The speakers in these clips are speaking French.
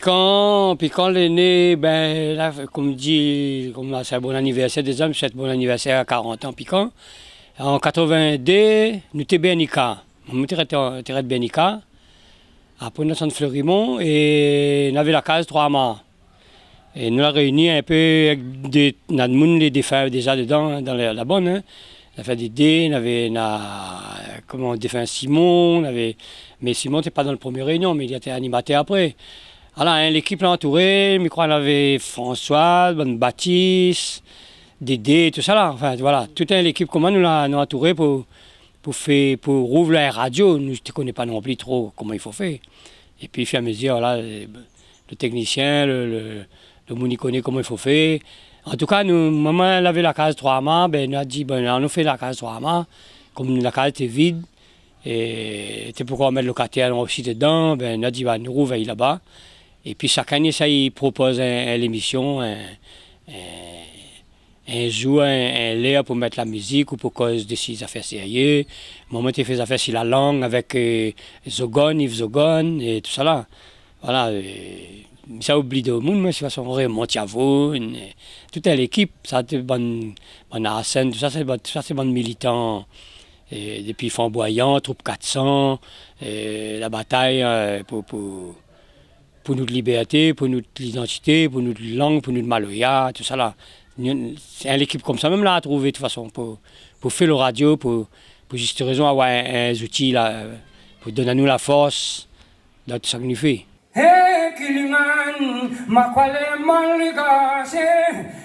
Puis quand l'aîné, ben là, comme dit, comme là, c'est un bon anniversaire des hommes, c'est un bon anniversaire à 40 ans, Piquant. En 82, nous étions Bernica. Nous étions de Bernica. Après, nous sommes de Fleurimont et nous avions la case 3 mâts. Et nous avons réuni un peu avec des défunts déjà dedans, dans la bonne. Hein. On a fait des dés, on avait défunt Simon, mais Simon n'était pas dans la première réunion, mais il était animateur après. Voilà, hein, l'équipe l'a entouré, je crois qu'on avait François, Baptiste, Dédé, tout ça là. Enfin voilà, toute l'équipe comment nous l'a entouré pour rouvrir la radio. Nous ne connaissons pas non plus trop comment il faut faire. Et puis, à mesure, là, le technicien, le monde connaît comment il faut faire. En tout cas, maman avait la case 3 mâts, ben, nous a dit, ben, on a fait la case 3 mâts, comme la case était vide, et c'était pourquoi mettre le locataire aussi dedans, ben, nous a dit, ben, nous rouvrir là-bas. Et puis chaque année, ça, il propose l'émission, un jour, un l'air pour mettre la musique ou pour cause de ses affaires sérieuses. Maman, il fait des affaires sur la langue avec Zogon, Yves Zogon et tout ça là. Voilà. Ça oublie de monde, mais de toute façon, on remonte à vous, toute l'équipe, ça c'est bonne Arsène, tout ça c'est bon militant. Et depuis Flamboyant, Troupe 400, la bataille pour notre liberté, pour notre identité, pour notre langue, pour notre maloya, tout ça là. C'est une équipe comme ça même là à trouver de toute façon pour faire le radio, pour juste raison avoir un outil là, pour donner à nous la force de tout ça que nous faisons. Hey Kiliman, makwale maligase.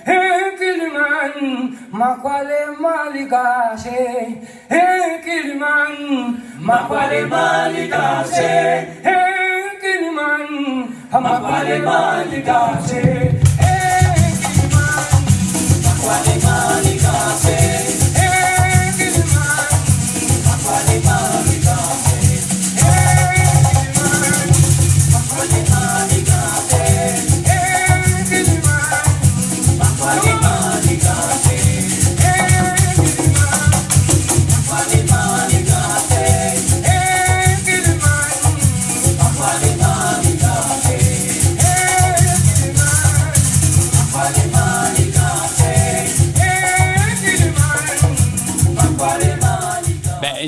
Hey Kiliman, makwale maligase. Hey Kiliman, makwale maligase. Hey Kiliman, makwale maligase. Hey Kiliman, makwale maligase. Hey Kiliman, makwale maligase.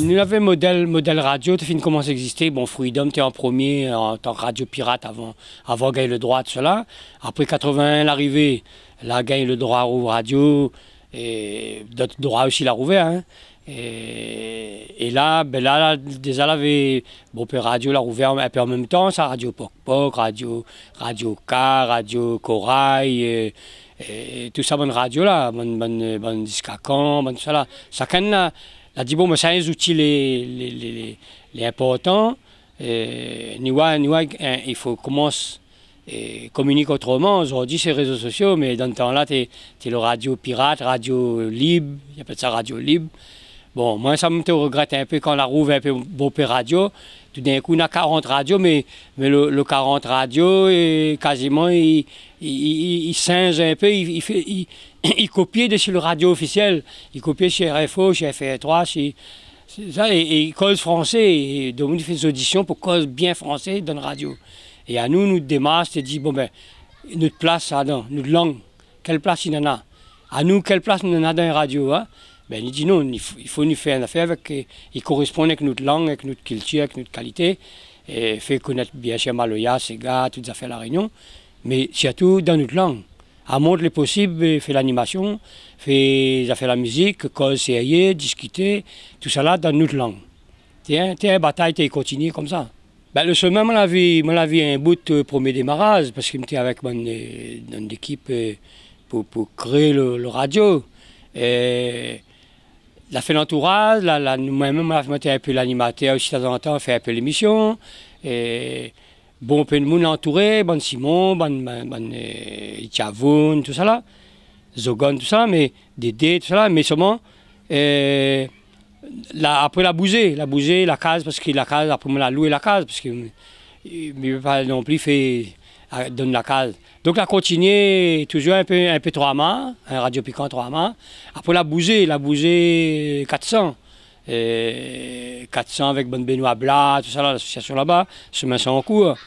Nous avons modèle radio, tu commence à exister. Bon, Freedom, tu es en premier en tant que radio pirate avant gagner le droit de cela. Après 81, l'arrivée, là, gagne le droit aux radio et d'autres droits aussi l'a rouvert. Hein. Et là, ben là, déjà, là, avait bon, radio l'a rouvert un peu en même temps, ça, Radio Poc Poc, Radio K, Radio Corail, et tout ça, bonne radio là, bonne discacan, bonne tout ça là. Chacun là. Elle a dit, bon, mais c'est un outil les importants. Il faut commencer à communiquer autrement. Aujourd'hui, c'est les réseaux sociaux, mais dans le temps-là, tu es le radio pirate, radio libre, il appelle ça radio libre. Bon, moi, ça me regrette un peu quand on a rouvert un peu bon radio. Tout d'un coup, on a 40 radios, mais le 40 radios, quasiment, il singe un peu, il copie de sur le radio officiel. Il copie chez RFO, chez FR3, et il cause français. Et donc, il fait des auditions pour cause bien français dans la radio. Et à nous démarche, et dit, bon, ben, notre place, ça, dans notre langue, quelle place il en a? À nous, quelle place il en a dans la radio, hein? Ben, il dit non, il faut nous faire une affaire avec, il correspond avec notre langue, avec notre culture, avec notre qualité, et fait connaître bien chez Maloya, Sega, toutes les affaires à la Réunion, mais surtout dans notre langue. À montre les possibles, fait l'animation, fait la musique, cause sérieux, discuter, tout ça là dans notre langue. Tiens, bataille, tu continues comme ça. Ben, le chemin, on l'a vu un bout de premier démarrage, parce que j'étais avec mon équipe pour créer le radio. Et, on a fait l'entourage, nous-mêmes, on a fait un peu l'animateur aussi de temps en temps, on fait un peu l'émission. Bon, peu de monde entouré, bon Simon, bon Itchavoun, tout ça là, Zogon, tout ça, mais Dédé, tout ça là, mais seulement, après la bougé, la case, parce que la case, après on a loué la case, parce que ne veut pas non plus donner la case. Donc, la continué toujours un peu 3 mâts, un radio piquant 3 mâts. Après, la bougé 400. 400 avec Bonne Benoît Blas, tout ça, l'association là-bas, se met ça en cours.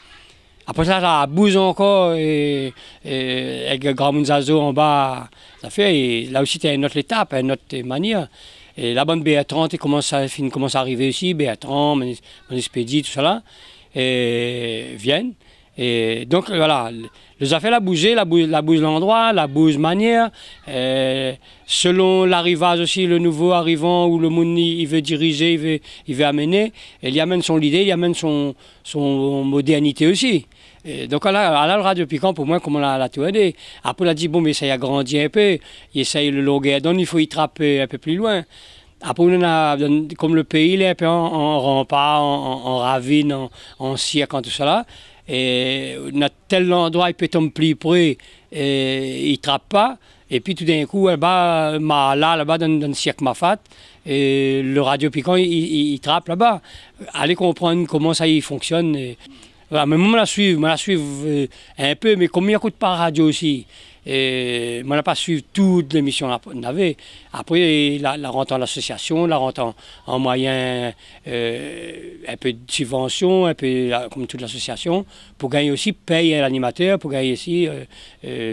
Après ça, ça bouge encore, et avec Grand Munzazo en bas, ça fait, et là aussi, tu as une autre étape, une autre manière. Et la bande BA30 commence à arriver aussi, BA30, Monespédie, tout ça là, et viennent. Et donc voilà, les affaires la bouger, la bouge l'endroit, la bouge manière, selon l'arrivage aussi, le nouveau arrivant ou le monde il veut diriger, il veut amener, et il y amène son idée, il y amène son modernité aussi. Et donc là, le Radio Piquant, pour moi, comme on l'a tout aidé. Après, on a dit, bon, mais ça y a grandi un peu, il essaye le longueur, donc il faut y trapper un peu plus loin. Après, on a, comme le pays, il est un peu en rempart, en ravine, en cirque, tout ça là. Et on a tel endroit, il peut tomber plus près, et il ne trappe pas. Et puis tout d'un coup, là-bas, dans le cirque Mafat, et le Radio Piquant, il trappe là-bas. Allez comprendre comment ça il fonctionne. Et, voilà, mais moi, je la suivre un peu, mais comme il n'écoute pas la radio aussi. Et moi, je n'ai pas suivi toute l'émission qu'on avait. Après, la rentre en association, la rentre en moyen, un peu de subvention, un peu comme toute l'association, pour gagner aussi, paye l'animateur, pour gagner aussi,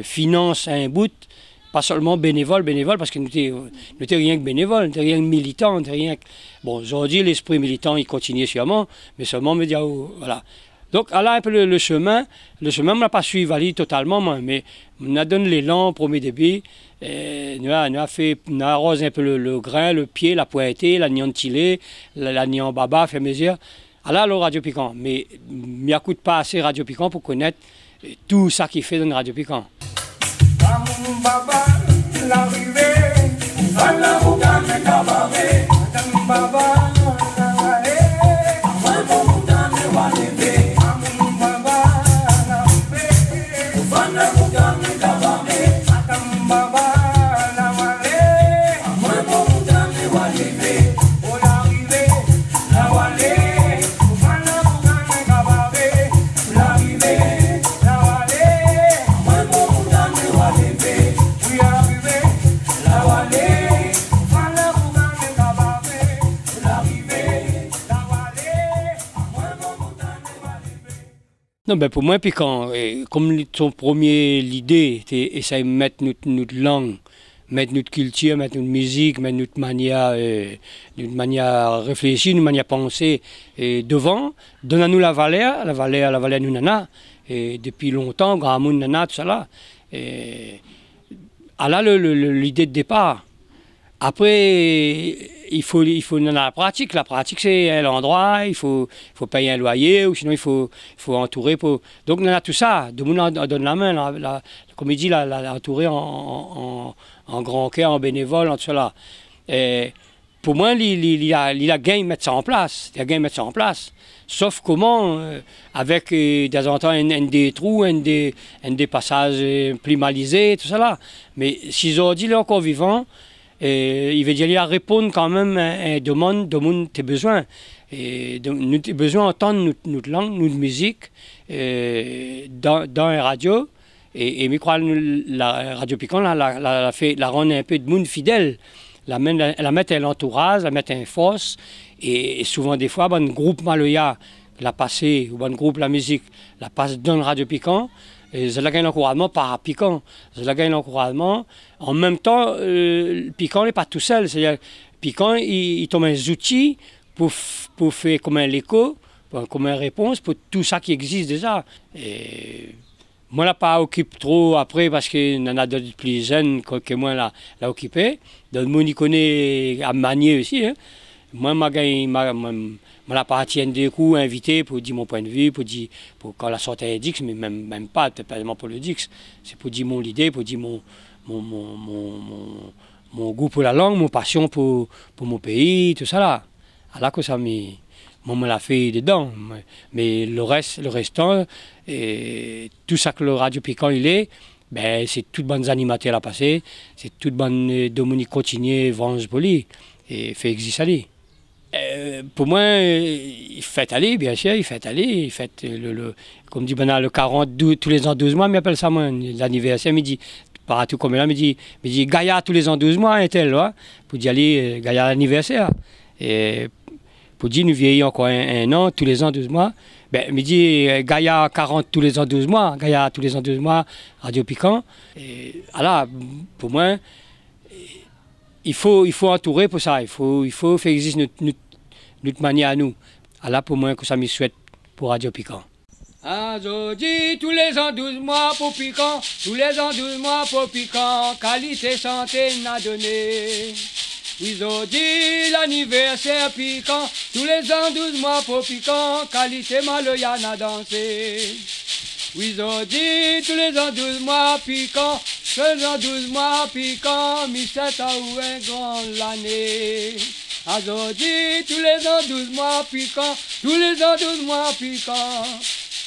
finance un bout, pas seulement bénévole, parce que nous n'étions rien que bénévole, nous n'étions rien que militant, rien que... Bon, aujourd'hui, l'esprit militant, il continue sûrement, mais seulement média, voilà. Donc, là, un peu le chemin, on ne l'a pas suivi totalement, mais on a donné l'élan au premier début. On a arrosé un peu le grain, le pied, la pointée, la niantilée, la nian baba, fait mesure. Là, le Radio Piquant. Mais il n'écoute pas assez Radio Piquant pour connaître tout ça qu'il fait dans le Radio Piquant. Non, ben pour moi, Piquant, comme son premier l'idée, c'est essayer de mettre notre langue, mettre notre culture, mettre notre musique, mettre notre manière réfléchie, notre manière pensée devant, donnons-nous la valeur nous nana, et depuis longtemps, grand monde nana, tout ça là. Là, l'idée de départ. Après, il faut la pratique. La pratique, c'est l'endroit, il faut payer un loyer, ou sinon il faut entourer. Donc, on a tout ça. De monde donne la main, comme il dit, entourer en grand cœur, en bénévole, en tout cela. Et pour moi, il a gagné de mettre ça en place. Il a gagné de mettre ça en place. Sauf comment, avec des temps des trous, des passages plus malisés, tout ça là. Mais si aujourd'hui, il est encore vivant, il veut dire qu'il répondre quand même à une demande de tes besoins. Et nous avons besoin d'entendre notre langue, notre musique dans la radio. Et je crois que la Radio Piquant la rend un peu de monde fidèle. La mettre à l'entourage, la mettre en force. Et souvent, des fois, un groupe Maloya l'a passé, ou un groupe la musique la passe dans la Radio Piquant. Et ça gagne l'encouragement par Piquant. Ça gagne l'encouragement. En même temps, Piquant n'est pas tout seul. C'est-à-dire, Piquant, il tombe des outils pour faire comme un écho, comme une réponse pour tout ça qui existe déjà. Et moi, je ne pas occupé trop après parce qu'il y en a d'autres plus jeunes que moi l'a occupé. D'autres monde y connaît à manier aussi. Hein. Moi, je l'ai parti des coups invité pour dire mon point de vue, pour quand la sortie est Dix, mais même pas, peut-être pas seulement pour le Dix. C'est pour dire mon idée, pour dire mon goût pour la langue, mon passion pour mon pays, tout ça là. Alors que ça me l'a fait dedans. Mais le restant, et tout ça que le Radio Piquant il est, ben, c'est toutes bonnes animateurs à passer, c'est toutes bonnes Dominique Continuer, Vance Poli, et fait exister. Pour moi, il fait aller, bien sûr, il fait aller, il fait comme dit le 42, tous les ans 12 mois, il m'appelle ça moi, l'anniversaire, il me dit, partout comme là, il me dit Gaïa tous les ans 12 mois, un tel, là, pour dire aller, Gaïa l'anniversaire. Et Pour dire, nous vieillis encore un an, tous les ans, 12 mois. Ben, me dit, Gaïa 40 tous les ans, 12 mois. Gaïa tous les ans, 12 mois, Radio Piquant. Et voilà, pour moi, il faut entourer pour ça. Il faut faire exister notre manière à nous. Voilà, pour moi, que ça me souhaite pour Radio Piquant. Aujourd'hui, tous les ans, 12 mois pour Piquant. Tous les ans, 12 mois pour Piquant. Qualité santé n'a donné. Aujourd'hui, l'anniversaire Piquant. Tous les ans, 12 mois pour Piquant. Qualité maloya n'a dansé. Aujourd'hui, tous les ans, 12 mois Piquant. Tous les ans, 12 mois Piquant. Michel Taou un grand l'année. Aujourd'hui, tous les ans, 12 mois Piquant. Tous les ans, 12 mois Piquant.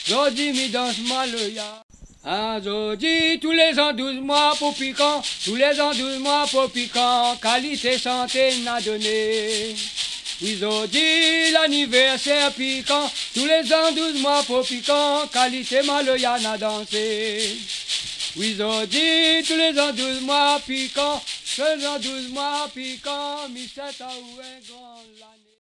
Aujourd'hui, mi danse maloya. Aujourd'hui, tous les ans, 12 mois pour Piquant. Tous les ans, 12 mois pour Piquant. Qualité santé n'a donné. Aujourd'hui, l'anniversaire Piquant. Tous les ans, 12 mois pour Piquant. Qualité maloya n'a dansé. Aujourd'hui, tous les ans, 12 mois Piquant. Tous les ans, 12 mois Piquant. Michel Taou un grand l'année.